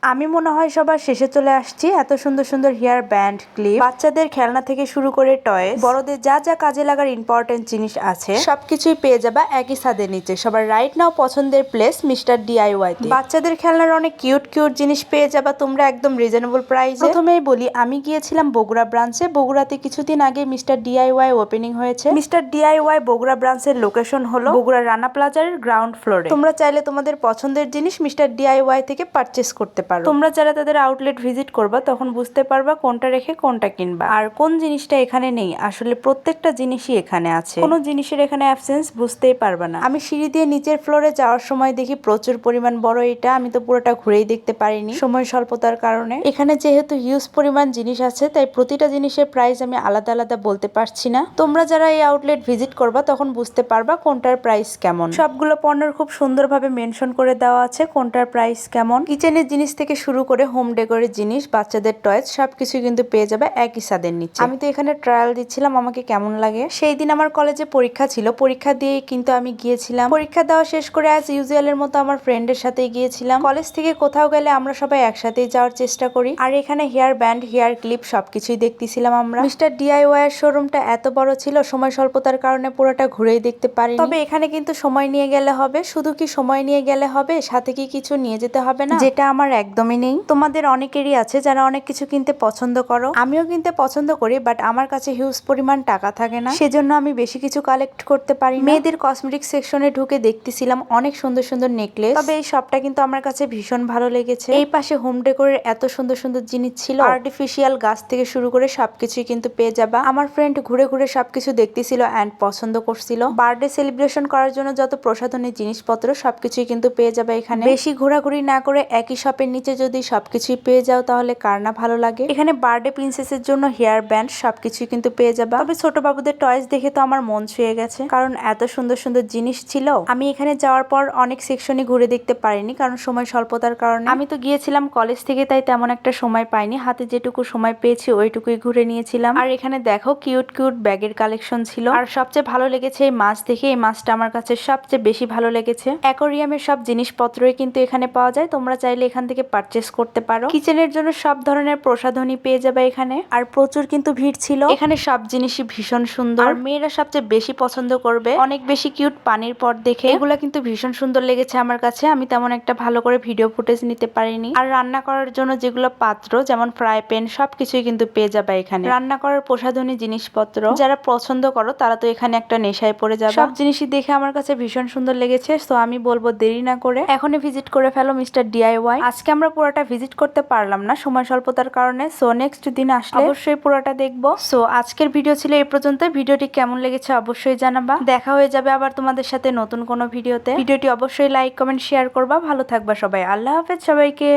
আমি মনে হয় সবার শেষে চলে আসছি। এত সুন্দর সুন্দর হেয়ার ব্যান্ড, ক্লিপ, বাচ্চাদের খেলনা থেকে শুরু করে টয়েস, বড়দের যা যা কাজে লাগার ইম্পর্টেন্ট জিনিস আছে সবকিছুই পেয়ে যাবা একই ছাদের নিচে। সবার রাইট নাও পছন্দের প্লেস মিস্টার ডিআইওয়াই তে। বাচ্চাদের খেলনার অনেক কিউট কিউট জিনিস পেয়ে যাবা তোমরা একদম রিজনেবল প্রাইসে। প্রথমেই বলি আমি গিয়েছিলাম বগুড়া ব্রাঞ্চে। বগুড়াতে কিছুদিন আগে মিস্টার ডিআইওয়াই ওপেনিং হয়েছে। মিস্টার ডিআইওয়াই বগুড়া ব্রাঞ্চের লোকেশন হলো বগুড়া রানা প্লাজার গ্রাউন্ড ফ্লোরে। তোমরা চাইলে তোমাদের পছন্দের জিনিস মিস্টার ডিআইওয়াই থেকে পারচেস করতে পারো। তোমরা যারা তাদের আউটলেট ভিজিট করবা তখন বুঝতে পারবা কোনটা রেখে কোনটা কিনবা আর কোন জিনিসটা এখানে নেই। আসলে প্রত্যেকটা জিনিসই এখানে আছে, কোনো জিনিসের এখানে অ্যাবসেন্স বুঝতেই পারবা না। আমি সিঁড়ি দিয়ে নিচের ফ্লোরে যাওয়ার সময় দেখি প্রচুর পরিমাণ বড় এটা। আমি তো পুরোটা ঘুরেই দেখতে পারিনি সময় স্বল্পতার কারণে। এখানে যেহেতু হিউজ পরিমাণ জিনিস আছে তাই প্রতিটা জিনিসের প্রাইস আমি আলাদা আলাদা বলতে পারছি না। তোমরা যারা এই আউটলেট ভিজিট করবা তখন বুঝতে পারবা কোনটার প্রাইস কেমন। সবগুলো পণ্যের খুব সুন্দরভাবে মেনশন করে দেওয়া আছে কোনটার প্রাইস কেমন। কিচেনের জিনিস থেকে শুরু করে হোম ডেকোরের জিনিস, বাচ্চাদের টয়েস সবকিছু কিন্তু পেয়ে যাবে একই ছাদের নিচে। আমি তো এখানে ট্রায়াল দিচ্ছিলাম আমাকে কেমন লাগে। সেই দিন আমার কলেজে পরীক্ষা ছিল, পরীক্ষা দিয়ে কিন্তু আমি গিয়েছিলাম। পরীক্ষা দেওয়া শেষ করে অ্যাজ ইউজুয়ালের মতো আমার ফ্রেন্ডের সাথে গিয়েছিলাম। কলেজ থেকে কোথাও গেলে আমরা সবাই একসাথেই যাওয়ার চেষ্টা করি। আর এখানে হেয়ার ব্যান্ড, হেয়ার ক্লিপ সবকিছুই দেখতেছিলাম আমরা। মিস্টার ডিআইওয়াই এর শোরুমটা এত বড় ছিল সময় স্বল্পতার কারণে পুরোটা ঘুরেই দেখতে পারি। তবে এখানে কিন্তু সময় নিয়ে গেলে হবে। শুধু কি সময় নিয়ে গেলে হবে, সাথে কি কিছু নিয়ে যেতে হবে না, যেটা আমার একদমই নেই। তোমাদের অনেকেরই আছে যারা অনেক কিছু কিনতে পছন্দ করো। আমিও কিনতে পছন্দ করি, বাট আমার কাছে হিউজ পরিমাণ টাকা থাকে না, সেজন্য আমি বেশি কিছু কালেক্ট করতে পারি না। মেয়েদের কসমেটিক সেকশনে ঢুকে দেখতেছিলাম অনেক সুন্দর সুন্দর নেকলেস। তবে এই শপটা কিন্তু আমার কাছে ভীষণ ভালো লেগেছে। এই পাশে হোম ডেকোরের এত সুন্দর সুন্দর জিনিস ছিল, আর্টিফিশিয়াল গাছ থেকে শুরু করে সবকিছুই কিন্তু পেয়ে যাবা। আমার ফ্রেন্ড ঘুরে ঘুরে সবকিছু দেখতেছিল এন্ড পছন্দ করছিল। বার্থডে সেলিব্রেশন করার জন্য যত প্রসাধনী জিনিসপত্র সবকিছুই কিন্তু পেয়ে যাবে এখানে। বেশি ঘোরাঘুরি না করে একই শপের নিচে যদি সবকিছুই পেয়ে যাও তাহলে কার না ভালো লাগে। এখানে বার্থডে প্রিন্সেসের জন্য হেয়ার ব্যান্ড সবকিছুই কিন্তু পেয়ে যাবা। তবে ছোট বাবুদের টয়েস দেখে তো আমার মন ছুঁয়ে গেছে, কারণ এত সুন্দর সুন্দর জিনিস ছিল। আমি এখানে যাওয়ার পর অনেক সেকশনই ঘুরে দেখতে পারিনি, কারণ সময় স্বল্পতার কারণে। আমি তো গিয়েছিলাম কলেজ থেকে, তাই তেমন একটা সময় পাইনি। হাতে যেটুকু সময় পেয়েছি ওইটুকুই ঘুরে নিয়েছিলাম। আর এখানে দেখো কিউট কিউট ব্যাগের কালেকশন ছিল। আর সবচেয়ে ভালো লেগেছে এই মাছ দেখে। এই মাছটা আমার কাছে সবচেয়ে বেশি ভালো লেগেছে। অ্যাকোরিয়ামের সব জিনিসপত্রই কিন্তু এখানে পাওয়া যায়, তোমরা চাইলে এখান থেকে পারচেস করতে পারো। কিচেনের জন্য সব ধরনের প্রসাধনী পেয়ে যাবে এখানে। আর প্রচুর কিন্তু ভিড় ছিল এখানে, সব জিনিসই ভীষণ সুন্দর। আর মেয়েরা সবচেয়ে বেশি পছন্দ করবে, অনেক বেশি কিউট পানির পট দেখে। এগুলা কিন্তু ভীষণ সুন্দর লেগেছে আমার কাছে। আমি তেমন একটা ভালো করে ভিডিও ফুটেজ নিতে পারিনি। আর রান্না করার জন্য যেগুলো পাত্র যেমন ফ্রাই প্যান সবকিছুই কিন্তু পেয়ে যাবে এখানে। রান্না করার প্রসাধনী জিনিসপত্র যারা পছন্দ করো তারা তো এখানে একটা নেশায় পড়ে যাবে। সব জিনিসই দেখে আমার কাছে ভীষণ সুন্দর লেগেছে। তো আমি বলবো দেরি না করে এখনই ভিজিট করে ফেলো মিস্টার ডিআইওয়াই। আজকে আমরা পুরোটা ভিজিট করতে পারলাম না সময় স্বল্পতার কারণে। সো নেক্সট দিন আসলে অবশ্যই পুরোটা দেখবো। সো আজকের ভিডিও ছিল এই পর্যন্ত। ভিডিওটি কেমন লেগেছে অবশ্যই জানাবা। দেখা হয়ে যাবে আবার তোমাদের সাথে নতুন কোনো ভিডিওতে। ভিডিওটি অবশ্যই লাইক কমেন্ট শেয়ার করবা। ভালো থাকবা সবাই। আল্লাহ হাফেজ সবাইকে।